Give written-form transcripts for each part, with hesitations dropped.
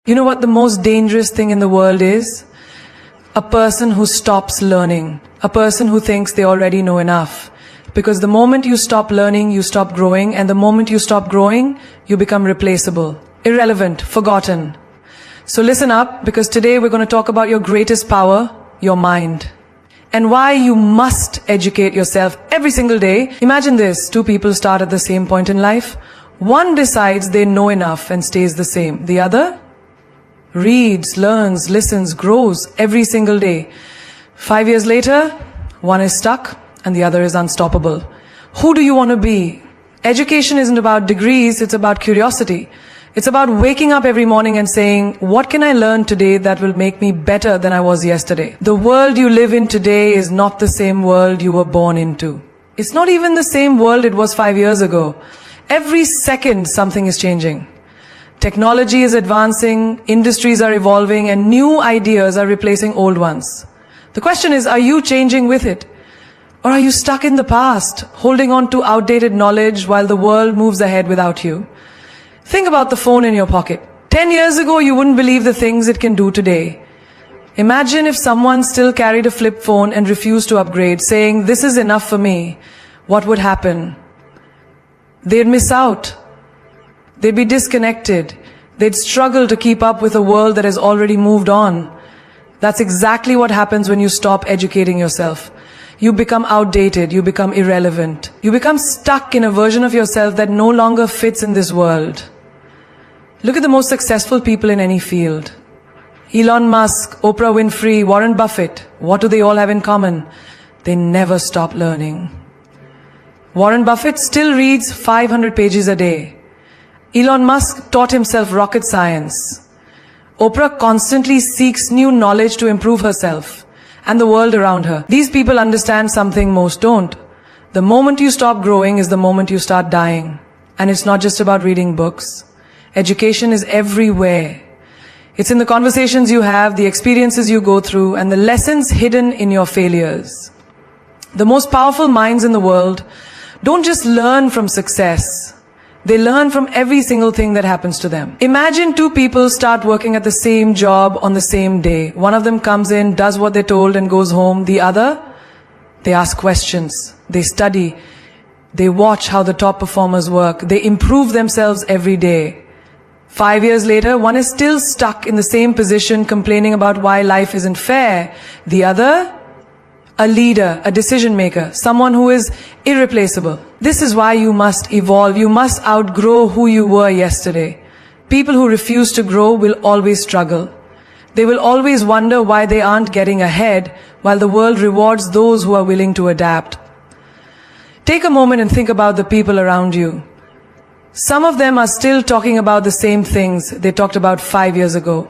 You know what the most dangerous thing in the world is? A person who stops learning. A person who thinks they already know enough. Because the moment you stop learning, you stop growing, and the moment you stop growing, you become replaceable, irrelevant, forgotten. So listen up, because today we're going to talk about your greatest power, your mind. And why you must educate yourself every single day. Imagine this, two people start at the same point in life. One decides they know enough and stays the same. The other reads, learns, listens, grows every single day. 5 years later, one is stuck and the other is unstoppable. Who do you want to be? Education isn't about degrees, it's about curiosity. It's about waking up every morning and saying, what can I learn today that will make me better than I was yesterday? The world you live in today is not the same world you were born into. It's not even the same world it was 5 years ago. Every second something is changing. Technology is advancing, industries are evolving, and new ideas are replacing old ones. The question is, are you changing with it? Or are you stuck in the past, holding on to outdated knowledge while the world moves ahead without you? Think about the phone in your pocket. 10 years ago, you wouldn't believe the things it can do today. Imagine if someone still carried a flip phone and refused to upgrade, saying, this is enough for me. What would happen? They'd miss out. They'd be disconnected. They'd struggle to keep up with a world that has already moved on. That's exactly what happens when you stop educating yourself. You become outdated, you become irrelevant. You become stuck in a version of yourself that no longer fits in this world. Look at the most successful people in any field. Elon Musk, Oprah Winfrey, Warren Buffett. What do they all have in common? They never stop learning. Warren Buffett still reads 500 pages a day. Elon Musk taught himself rocket science. Oprah constantly seeks new knowledge to improve herself and the world around her. These people understand something most don't. The moment you stop growing is the moment you start dying. And it's not just about reading books. Education is everywhere. It's in the conversations you have, the experiences you go through, and the lessons hidden in your failures. The most powerful minds in the world don't just learn from success. They learn from every single thing that happens to them. Imagine two people start working at the same job on the same day. One of them comes in, does what they're told and goes home. The other, they ask questions. They study. They watch how the top performers work. They improve themselves every day. 5 years later, one is still stuck in the same position, complaining about why life isn't fair. The other, a leader, a decision maker, someone who is irreplaceable. This is why you must evolve. You must outgrow who you were yesterday. People who refuse to grow will always struggle. They will always wonder why they aren't getting ahead, while the world rewards those who are willing to adapt. Take a moment and think about the people around you. Some of them are still talking about the same things they talked about 5 years ago.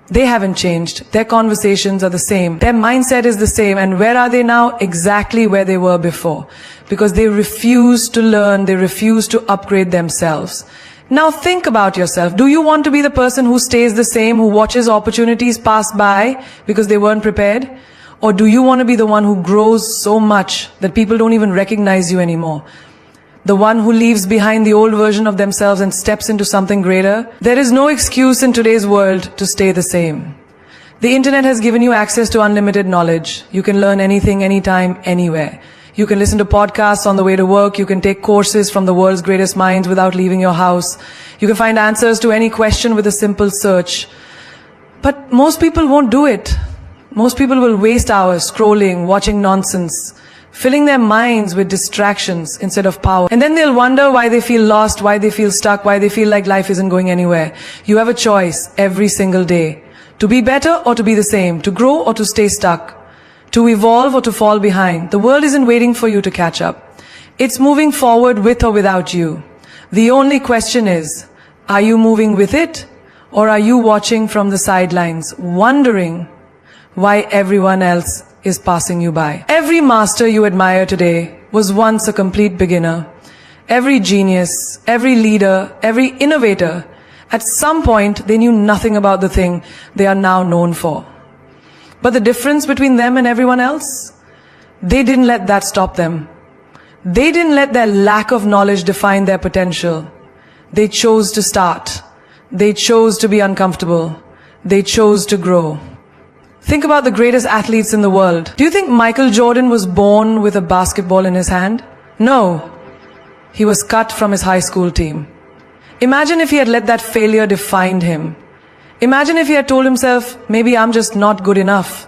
They haven't changed. Their conversations are the same. Their mindset is the same. And where are they now? Exactly where they were before. Because they refuse to learn. They refuse to upgrade themselves. Now think about yourself. Do you want to be the person who stays the same, who watches opportunities pass by because they weren't prepared? Or do you want to be the one who grows so much that people don't even recognize you anymore? The one who leaves behind the old version of themselves and steps into something greater? There is no excuse in today's world to stay the same. The internet has given you access to unlimited knowledge. You can learn anything, anytime, anywhere. You can listen to podcasts on the way to work. You can take courses from the world's greatest minds without leaving your house. You can find answers to any question with a simple search. But most people won't do it. Most people will waste hours scrolling, watching nonsense, filling their minds with distractions instead of power. And then they'll wonder why they feel lost, why they feel stuck, why they feel like life isn't going anywhere. You have a choice every single day. To be better or to be the same. To grow or to stay stuck. To evolve or to fall behind. The world isn't waiting for you to catch up. It's moving forward with or without you. The only question is, are you moving with it? Or are you watching from the sidelines, wondering why everyone else is passing you by? Every master you admire today was once a complete beginner. Every genius, every leader, every innovator, at some point they knew nothing about the thing they are now known for. But the difference between them and everyone else? They didn't let that stop them. They didn't let their lack of knowledge define their potential. They chose to start. They chose to be uncomfortable. They chose to grow. Think about the greatest athletes in the world. Do you think Michael Jordan was born with a basketball in his hand? No. He was cut from his high school team. Imagine if he had let that failure define him. Imagine if he had told himself, maybe I'm just not good enough.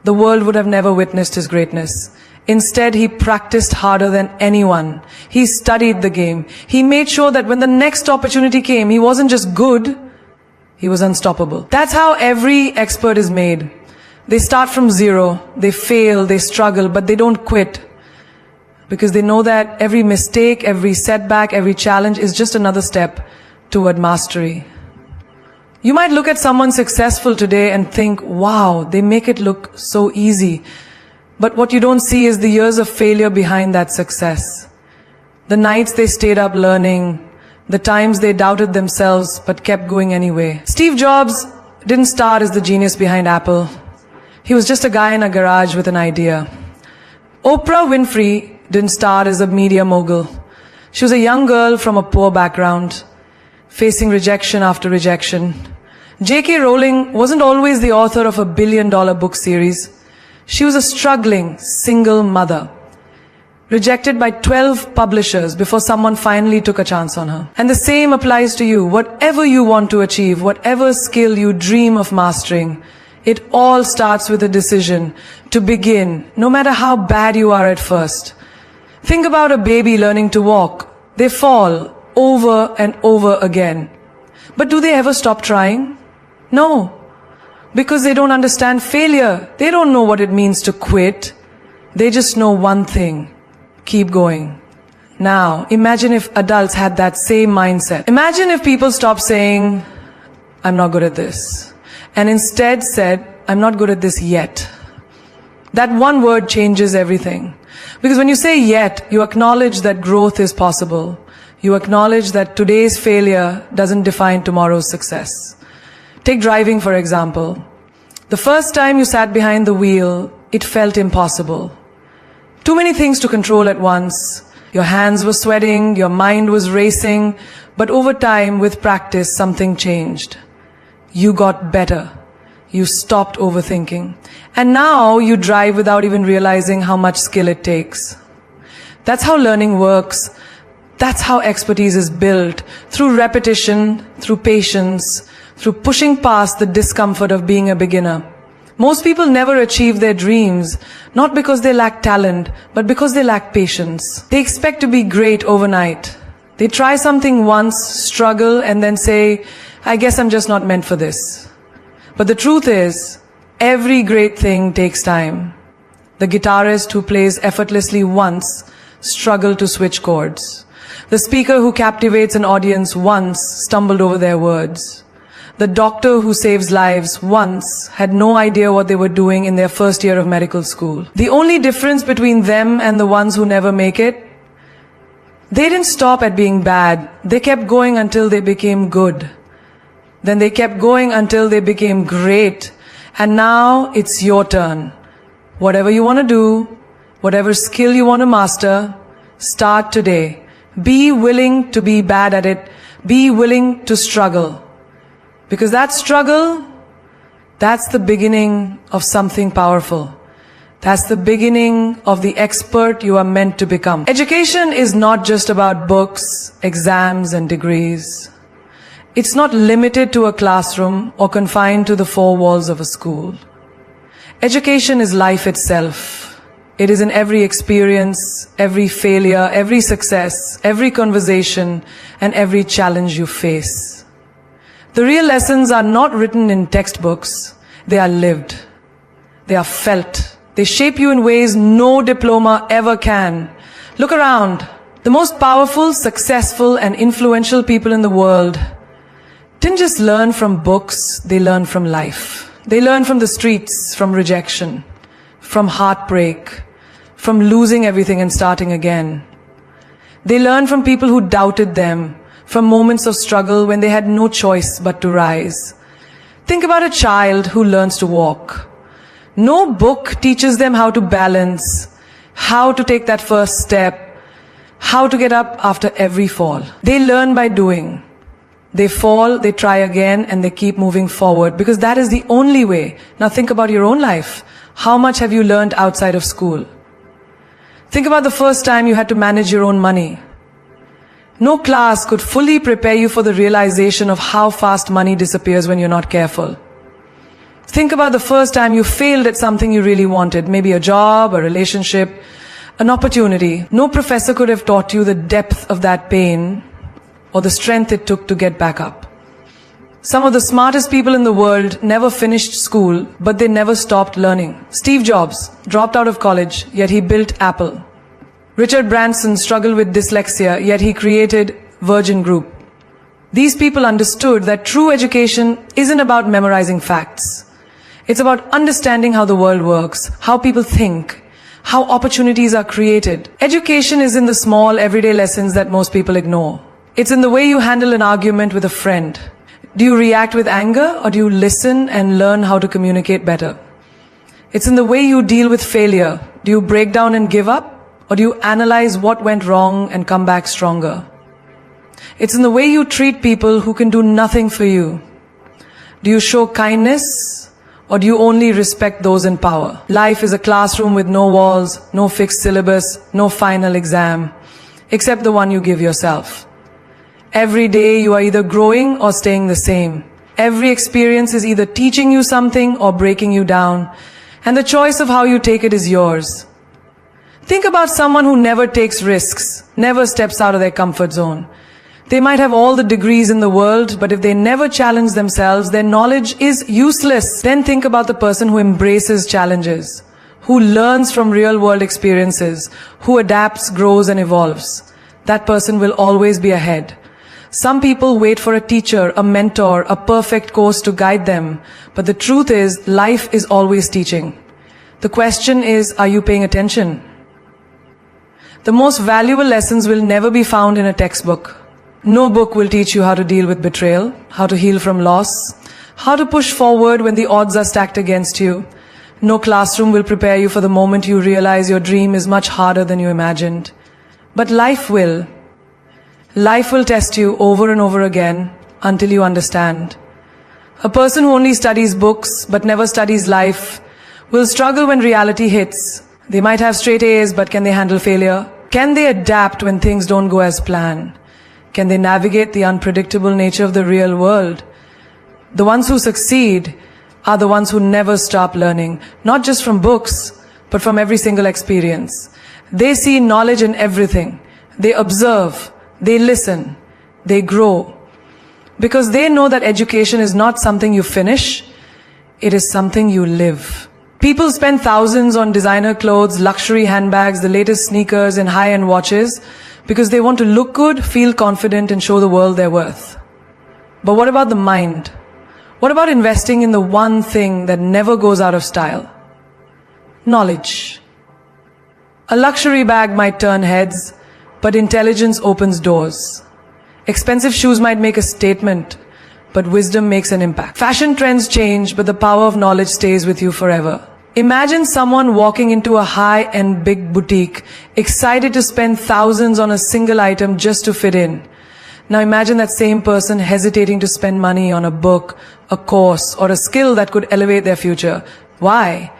The world would have never witnessed his greatness. Instead, he practiced harder than anyone. He studied the game. He made sure that when the next opportunity came, he wasn't just good, he was unstoppable. That's how every expert is made. They start from zero, they fail, they struggle, but they don't quit. Because they know that every mistake, every setback, every challenge is just another step toward mastery. You might look at someone successful today and think, wow, they make it look so easy. But what you don't see is the years of failure behind that success. The nights they stayed up learning, the times they doubted themselves but kept going anyway. Steve Jobs didn't start as the genius behind Apple. He was just a guy in a garage with an idea. Oprah Winfrey didn't start as a media mogul. She was a young girl from a poor background, facing rejection after rejection. J.K. Rowling wasn't always the author of a billion-dollar book series. She was a struggling single mother, rejected by 12 publishers before someone finally took a chance on her. And the same applies to you. Whatever you want to achieve, whatever skill you dream of mastering, it all starts with a decision to begin, no matter how bad you are at first. Think about a baby learning to walk. They fall over and over again. But do they ever stop trying? No. Because they don't understand failure. They don't know what it means to quit. They just know one thing. Keep going. Now, imagine if adults had that same mindset. Imagine if people stopped saying, I'm not good at this, and instead said, I'm not good at this yet. That one word changes everything. Because when you say yet, you acknowledge that growth is possible. You acknowledge that today's failure doesn't define tomorrow's success. Take driving, for example. The first time you sat behind the wheel, it felt impossible. Too many things to control at once. Your hands were sweating, your mind was racing, but over time, with practice, something changed. You got better. You stopped overthinking. And now you drive without even realizing how much skill it takes. That's how learning works. That's how expertise is built. Through repetition, through patience, through pushing past the discomfort of being a beginner. Most people never achieve their dreams, not because they lack talent, but because they lack patience. They expect to be great overnight. They try something once, struggle, and then say, I guess I'm just not meant for this. But the truth is, every great thing takes time. The guitarist who plays effortlessly once struggled to switch chords. The speaker who captivates an audience once stumbled over their words. The doctor who saves lives once had no idea what they were doing in their first year of medical school. The only difference between them and the ones who never make it, they didn't stop at being bad. They kept going until they became good. Then they kept going until they became great. And now it's your turn. Whatever you want to do, whatever skill you want to master, start today. Be willing to be bad at it. Be willing to struggle. Because that struggle, that's the beginning of something powerful. That's the beginning of the expert you are meant to become. Education is not just about books, exams, and degrees. It's not limited to a classroom or confined to the four walls of a school. Education is life itself. It is in every experience, every failure, every success, every conversation, and every challenge you face. The real lessons are not written in textbooks. They are lived. They are felt. They shape you in ways no diploma ever can. Look around. The most powerful, successful, and influential people in the world didn't just learn from books, they learned from life. They learned from the streets, from rejection, from heartbreak, from losing everything and starting again. They learned from people who doubted them, from moments of struggle when they had no choice but to rise. Think about a child who learns to walk. No book teaches them how to balance, how to take that first step, how to get up after every fall. They learn by doing. They fall, they try again, and they keep moving forward because that is the only way. Now think about your own life. How much have you learned outside of school? Think about the first time you had to manage your own money. No class could fully prepare you for the realization of how fast money disappears when you're not careful. Think about the first time you failed at something you really wanted, maybe a job, a relationship, an opportunity. No professor could have taught you the depth of that pain or the strength it took to get back up. Some of the smartest people in the world never finished school, but they never stopped learning. Steve Jobs dropped out of college, yet he built Apple. Richard Branson struggled with dyslexia, yet he created Virgin Group. These people understood that true education isn't about memorizing facts. It's about understanding how the world works, how people think, how opportunities are created. Education is in the small, everyday lessons that most people ignore. It's in the way you handle an argument with a friend. Do you react with anger, or do you listen and learn how to communicate better? It's in the way you deal with failure. Do you break down and give up, or do you analyze what went wrong and come back stronger? It's in the way you treat people who can do nothing for you. Do you show kindness, or do you only respect those in power? Life is a classroom with no walls, no fixed syllabus, no final exam, except the one you give yourself. Every day you are either growing or staying the same. Every experience is either teaching you something or breaking you down, and the choice of how you take it is yours. Think about someone who never takes risks, never steps out of their comfort zone. They might have all the degrees in the world, but if they never challenge themselves, their knowledge is useless. Then think about the person who embraces challenges, who learns from real-world experiences, who adapts, grows, and evolves. That person will always be ahead. Some people wait for a teacher, a mentor, a perfect course to guide them, but the truth is, life is always teaching. The question is, are you paying attention? The most valuable lessons will never be found in a textbook. No book will teach you how to deal with betrayal, how to heal from loss, how to push forward when the odds are stacked against you. No classroom will prepare you for the moment you realize your dream is much harder than you imagined. But life will. Life will test you over and over again until you understand. A person who only studies books but never studies life will struggle when reality hits. They might have straight A's, but can they handle failure? Can they adapt when things don't go as planned? Can they navigate the unpredictable nature of the real world? The ones who succeed are the ones who never stop learning, not just from books, but from every single experience. They see knowledge in everything. They observe. They listen, they grow, because they know that education is not something you finish, it is something you live. People spend thousands on designer clothes, luxury handbags, the latest sneakers, and high-end watches because they want to look good, feel confident, and show the world their worth. But what about the mind? What about investing in the one thing that never goes out of style? Knowledge. A luxury bag might turn heads, but intelligence opens doors. Expensive shoes might make a statement, but wisdom makes an impact. Fashion trends change, but the power of knowledge stays with you forever. Imagine someone walking into a high-end big boutique, excited to spend thousands on a single item just to fit in. Now imagine that same person hesitating to spend money on a book, a course, or a skill that could elevate their future. Why?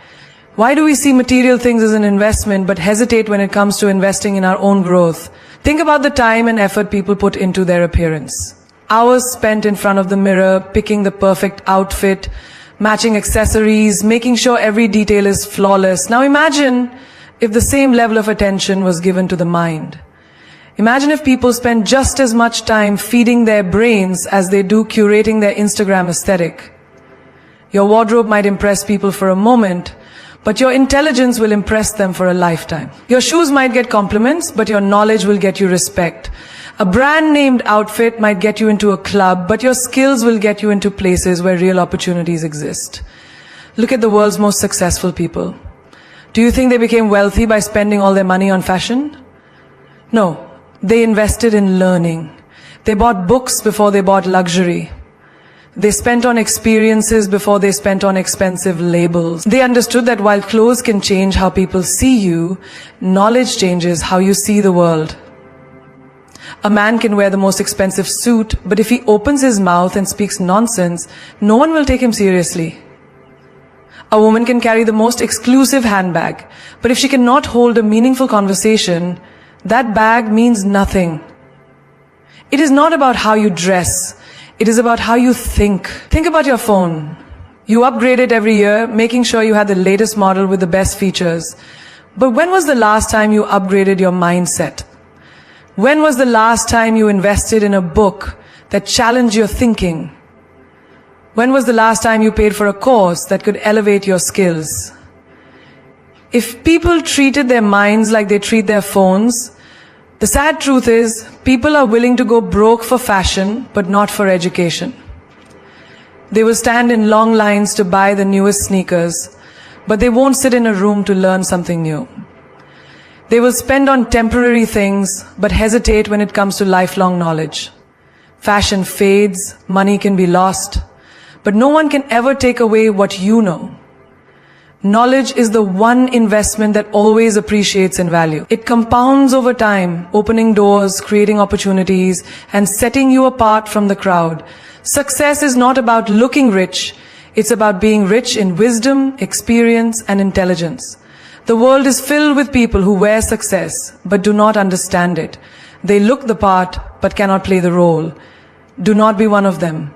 Why do we see material things as an investment but hesitate when it comes to investing in our own growth? Think about the time and effort people put into their appearance. Hours spent in front of the mirror, picking the perfect outfit, matching accessories, making sure every detail is flawless. Now imagine if the same level of attention was given to the mind. Imagine if people spent just as much time feeding their brains as they do curating their Instagram aesthetic. Your wardrobe might impress people for a moment, but your intelligence will impress them for a lifetime. Your shoes might get compliments, but your knowledge will get you respect. A brand-named outfit might get you into a club, but your skills will get you into places where real opportunities exist. Look at the world's most successful people. Do you think they became wealthy by spending all their money on fashion? No. They invested in learning. They bought books before they bought luxury. They spent on experiences before they spent on expensive labels. They understood that while clothes can change how people see you, knowledge changes how you see the world. A man can wear the most expensive suit, but if he opens his mouth and speaks nonsense, no one will take him seriously. A woman can carry the most exclusive handbag, but if she cannot hold a meaningful conversation, that bag means nothing. It is not about how you dress. It is about how you think. Think about your phone. You upgrade it every year, making sure you had the latest model with the best features. But when was the last time you upgraded your mindset? When was the last time you invested in a book that challenged your thinking? When was the last time you paid for a course that could elevate your skills? If people treated their minds like they treat their phones, the sad truth is, people are willing to go broke for fashion, but not for education. They will stand in long lines to buy the newest sneakers, but they won't sit in a room to learn something new. They will spend on temporary things, but hesitate when it comes to lifelong knowledge. Fashion fades, money can be lost, but no one can ever take away what you know. Knowledge is the one investment that always appreciates in value. It compounds over time, opening doors, creating opportunities, and setting you apart from the crowd. Success is not about looking rich. It's about being rich in wisdom, experience, and intelligence. The world is filled with people who wear success, but do not understand it. They look the part, but cannot play the role. Do not be one of them.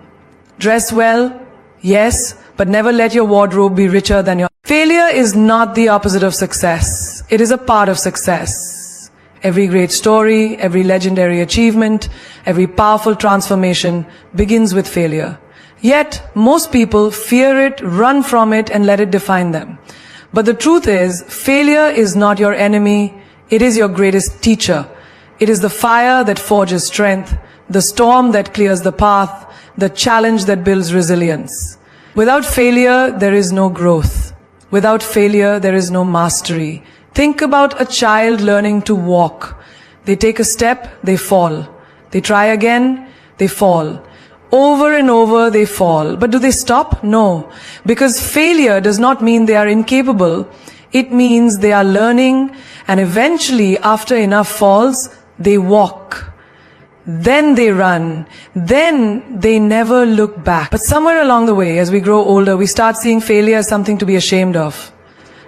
Dress well, yes, but never let your wardrobe be richer than your... Failure is not the opposite of success. It is a part of success. Every great story, every legendary achievement, every powerful transformation begins with failure. Yet, most people fear it, run from it, and let it define them. But the truth is, failure is not your enemy. It is your greatest teacher. It is the fire that forges strength, the storm that clears the path, the challenge that builds resilience. Without failure, there is no growth. Without failure, there is no mastery. Think about a child learning to walk. They take a step, they fall. They try again, they fall. Over and over, they fall. But do they stop? No. Because failure does not mean they are incapable. It means they are learning, and eventually, after enough falls, they walk. Then they run. Then they never look back. But somewhere along the way, as we grow older, we start seeing failure as something to be ashamed of,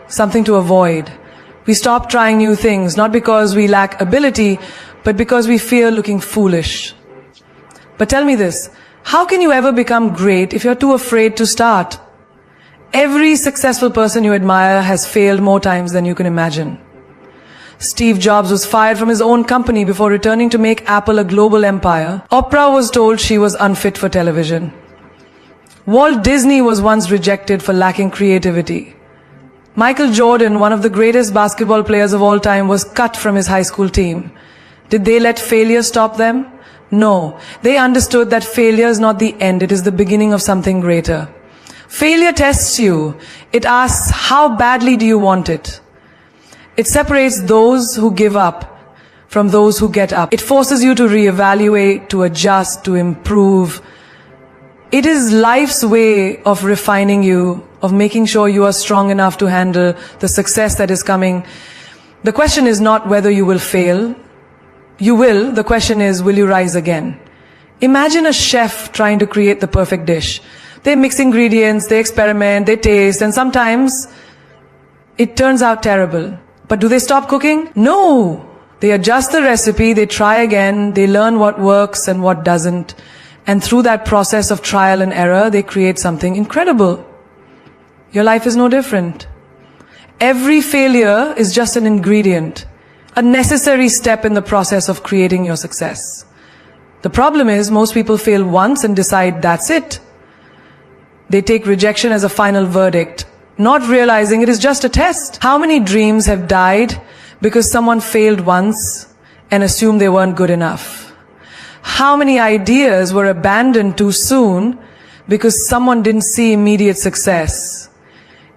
something to avoid. We stop trying new things, not because we lack ability, but because we fear looking foolish. But tell me this, how can you ever become great if you're too afraid to start? Every successful person you admire has failed more times than you can imagine. Steve Jobs was fired from his own company before returning to make Apple a global empire. Oprah was told she was unfit for television. Walt Disney was once rejected for lacking creativity. Michael Jordan, one of the greatest basketball players of all time, was cut from his high school team. Did they let failure stop them? No. They understood that failure is not the end, it is the beginning of something greater. Failure tests you. It asks, how badly do you want it? It separates those who give up from those who get up. It forces you to reevaluate, to adjust, to improve. It is life's way of refining you, of making sure you are strong enough to handle the success that is coming. The question is not whether you will fail. You will. The question is, will you rise again? Imagine a chef trying to create the perfect dish. They mix ingredients, they experiment, they taste, and sometimes it turns out terrible. But do they stop cooking? No. They adjust the recipe, they try again, they learn what works and what doesn't. And through that process of trial and error, they create something incredible. Your life is no different. Every failure is just an ingredient, a necessary step in the process of creating your success. The problem is, most people fail once and decide that's it. They take rejection as a final verdict, not realizing it is just a test. How many dreams have died because someone failed once and assumed they weren't good enough? How many ideas were abandoned too soon because someone didn't see immediate success?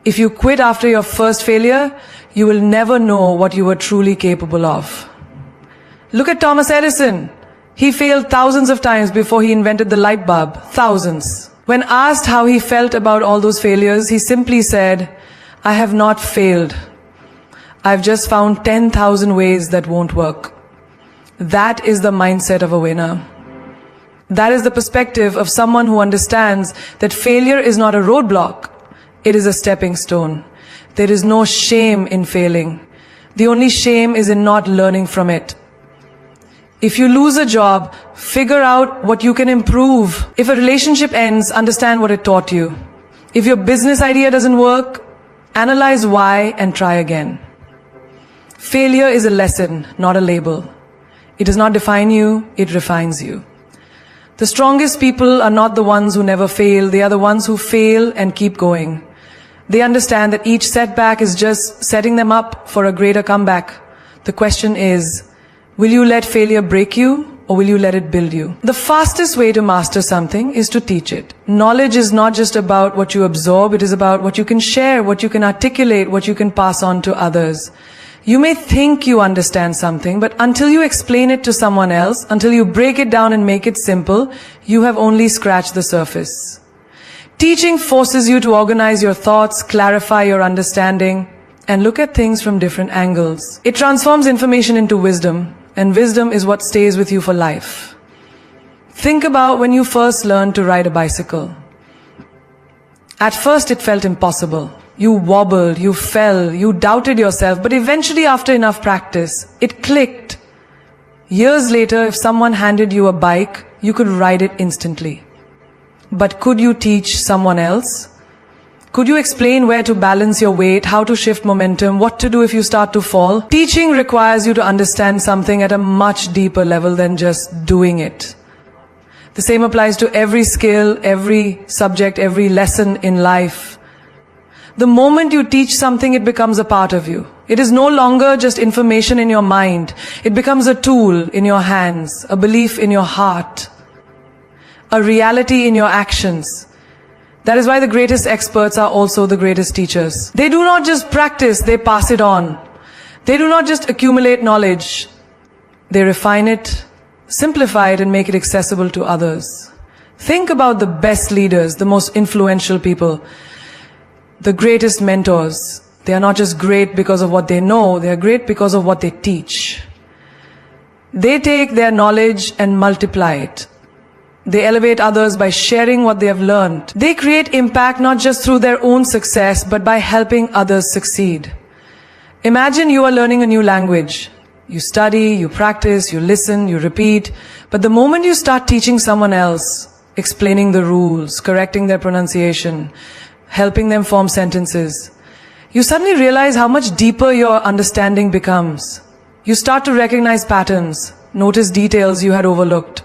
If you quit after your first failure, you will never know what you were truly capable of. Look at Thomas Edison. He failed thousands of times before he invented the light bulb. Thousands. When asked how he felt about all those failures, he simply said, I have not failed. I've just found 10,000 ways that won't work. That is the mindset of a winner. That is the perspective of someone who understands that failure is not a roadblock. It is a stepping stone. There is no shame in failing. The only shame is in not learning from it. If you lose a job, figure out what you can improve. If a relationship ends, understand what it taught you. If your business idea doesn't work, analyze why and try again. Failure is a lesson, not a label. It does not define you, it refines you. The strongest people are not the ones who never fail, they are the ones who fail and keep going. They understand that each setback is just setting them up for a greater comeback. The question is, will you let failure break you or will you let it build you? The fastest way to master something is to teach it. Knowledge is not just about what you absorb, it is about what you can share, what you can articulate, what you can pass on to others. You may think you understand something, but until you explain it to someone else, until you break it down and make it simple, you have only scratched the surface. Teaching forces you to organize your thoughts, clarify your understanding, and look at things from different angles. It transforms information into wisdom, and wisdom is what stays with you for life. Think about when you first learned to ride a bicycle. At first it felt impossible. You wobbled, you fell, you doubted yourself, but eventually after enough practice, it clicked. Years later, if someone handed you a bike, you could ride it instantly. But could you teach someone else? Could you explain where to balance your weight, how to shift momentum, what to do if you start to fall? Teaching requires you to understand something at a much deeper level than just doing it. The same applies to every skill, every subject, every lesson in life. The moment you teach something, it becomes a part of you. It is no longer just information in your mind. It becomes a tool in your hands, a belief in your heart, a reality in your actions. That is why the greatest experts are also the greatest teachers. They do not just practice, they pass it on. They do not just accumulate knowledge. They refine it, simplify it, and make it accessible to others. Think about the best leaders, the most influential people, the greatest mentors. They are not just great because of what they know, they are great because of what they teach. They take their knowledge and multiply it. They elevate others by sharing what they have learned. They create impact not just through their own success, but by helping others succeed. Imagine you are learning a new language. You study, you practice, you listen, you repeat. But the moment you start teaching someone else, explaining the rules, correcting their pronunciation, helping them form sentences, you suddenly realize how much deeper your understanding becomes. You start to recognize patterns, notice details you had overlooked,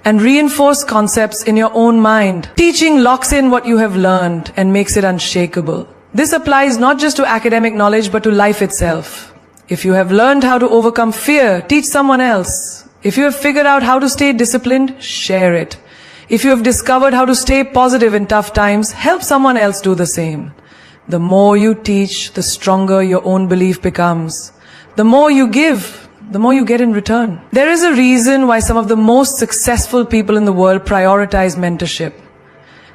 and reinforce concepts in your own mind. Teaching locks in what you have learned and makes it unshakable. This applies not just to academic knowledge but to life itself. If you have learned how to overcome fear, teach someone else. If you have figured out how to stay disciplined, share it. If you have discovered how to stay positive in tough times, help someone else do the same. The more you teach, the stronger your own belief becomes. The more you give, the more you get in return. There is a reason why some of the most successful people in the world prioritize mentorship.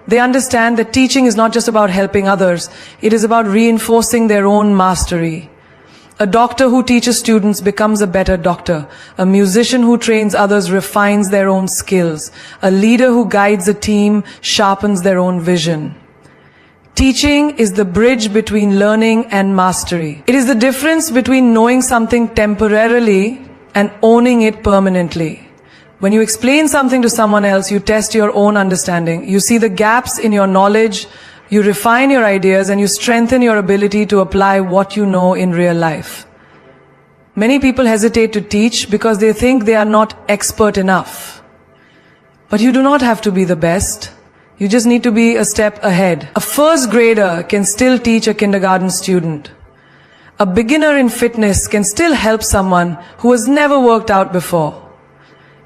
They understand that teaching is not just about helping others, it is about reinforcing their own mastery. A doctor who teaches students becomes a better doctor. A musician who trains others refines their own skills. A leader who guides a team sharpens their own vision. Teaching is the bridge between learning and mastery. It is the difference between knowing something temporarily and owning it permanently. When you explain something to someone else, you test your own understanding. You see the gaps in your knowledge, you refine your ideas, and you strengthen your ability to apply what you know in real life. Many people hesitate to teach because they think they are not expert enough. But you do not have to be the best. You just need to be a step ahead. A first grader can still teach a kindergarten student. A beginner in fitness can still help someone who has never worked out before.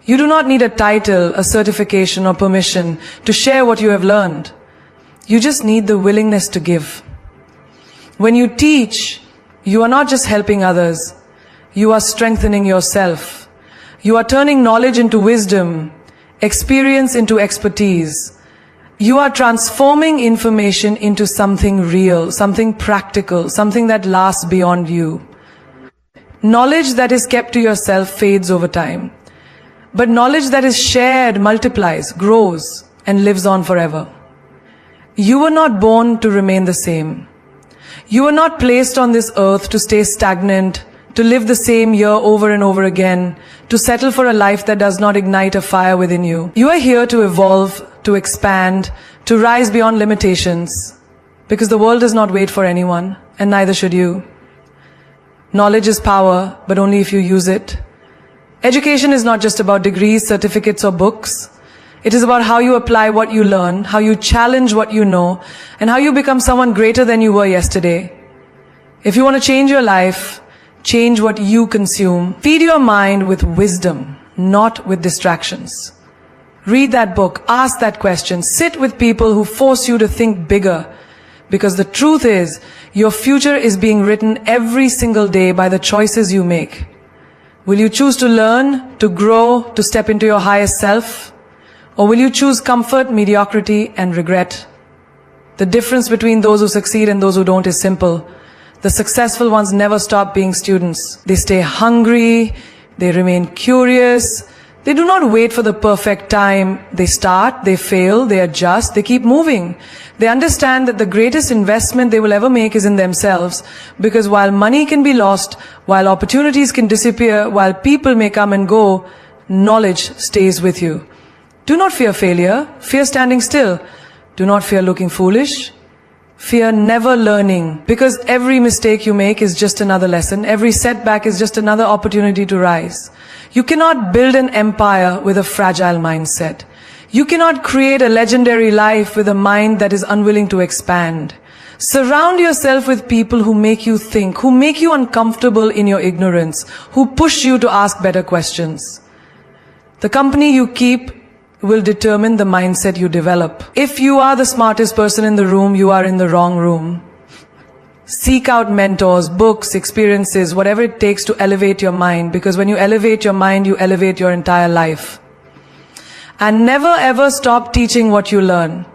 You do not need a title, a certification, or permission to share what you have learned. You just need the willingness to give. When you teach, you are not just helping others. You are strengthening yourself. You are turning knowledge into wisdom, experience into expertise. You are transforming information into something real, something practical, something that lasts beyond you. Knowledge that is kept to yourself fades over time. But knowledge that is shared multiplies, grows, and lives on forever. You were not born to remain the same. You were not placed on this earth to stay stagnant, to live the same year over and over again, to settle for a life that does not ignite a fire within you. You are here to evolve, to expand, to rise beyond limitations, because the world does not wait for anyone, and neither should you. Knowledge is power, but only if you use it. Education is not just about degrees, certificates, or books. It is about how you apply what you learn, how you challenge what you know, and how you become someone greater than you were yesterday. If you want to change your life, change what you consume. Feed your mind with wisdom, not with distractions. Read that book, ask that question, sit with people who force you to think bigger. Because the truth is, your future is being written every single day by the choices you make. Will you choose to learn, to grow, to step into your highest self? Or will you choose comfort, mediocrity, and regret? The difference between those who succeed and those who don't is simple. The successful ones never stop being students. They stay hungry, they remain curious, they do not wait for the perfect time. They start, they fail, they adjust, they keep moving. They understand that the greatest investment they will ever make is in themselves, because while money can be lost, while opportunities can disappear, while people may come and go, knowledge stays with you. Do not fear failure, fear standing still. Do not fear looking foolish. Fear never learning, because every mistake you make is just another lesson. Every setback is just another opportunity to rise. You cannot build an empire with a fragile mindset. You cannot create a legendary life with a mind that is unwilling to expand. Surround yourself with people who make you think, who make you uncomfortable in your ignorance, who push you to ask better questions. The company you keep will determine the mindset you develop. If you are the smartest person in the room, you are in the wrong room. Seek out mentors, books, experiences, whatever it takes to elevate your mind, because when you elevate your mind, you elevate your entire life. And never ever stop teaching what you learn.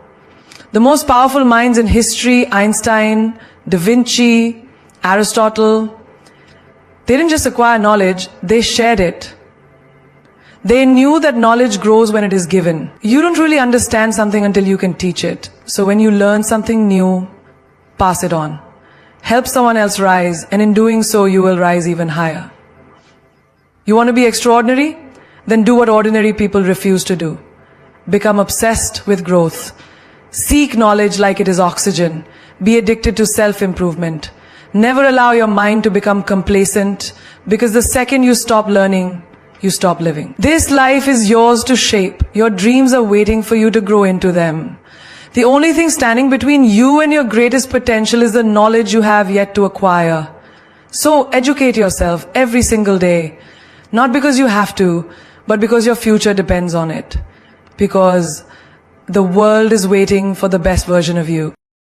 The most powerful minds in history, Einstein, Da Vinci, Aristotle, they didn't just acquire knowledge, they shared it. They knew that knowledge grows when it is given. You don't really understand something until you can teach it. So when you learn something new, pass it on. Help someone else rise, and in doing so, you will rise even higher. You want to be extraordinary? Then do what ordinary people refuse to do. Become obsessed with growth. Seek knowledge like it is oxygen. Be addicted to self-improvement. Never allow your mind to become complacent, because the second you stop learning, you stop living. This life is yours to shape. Your dreams are waiting for you to grow into them. The only thing standing between you and your greatest potential is the knowledge you have yet to acquire. So educate yourself every single day. Not because you have to, but because your future depends on it. Because the world is waiting for the best version of you.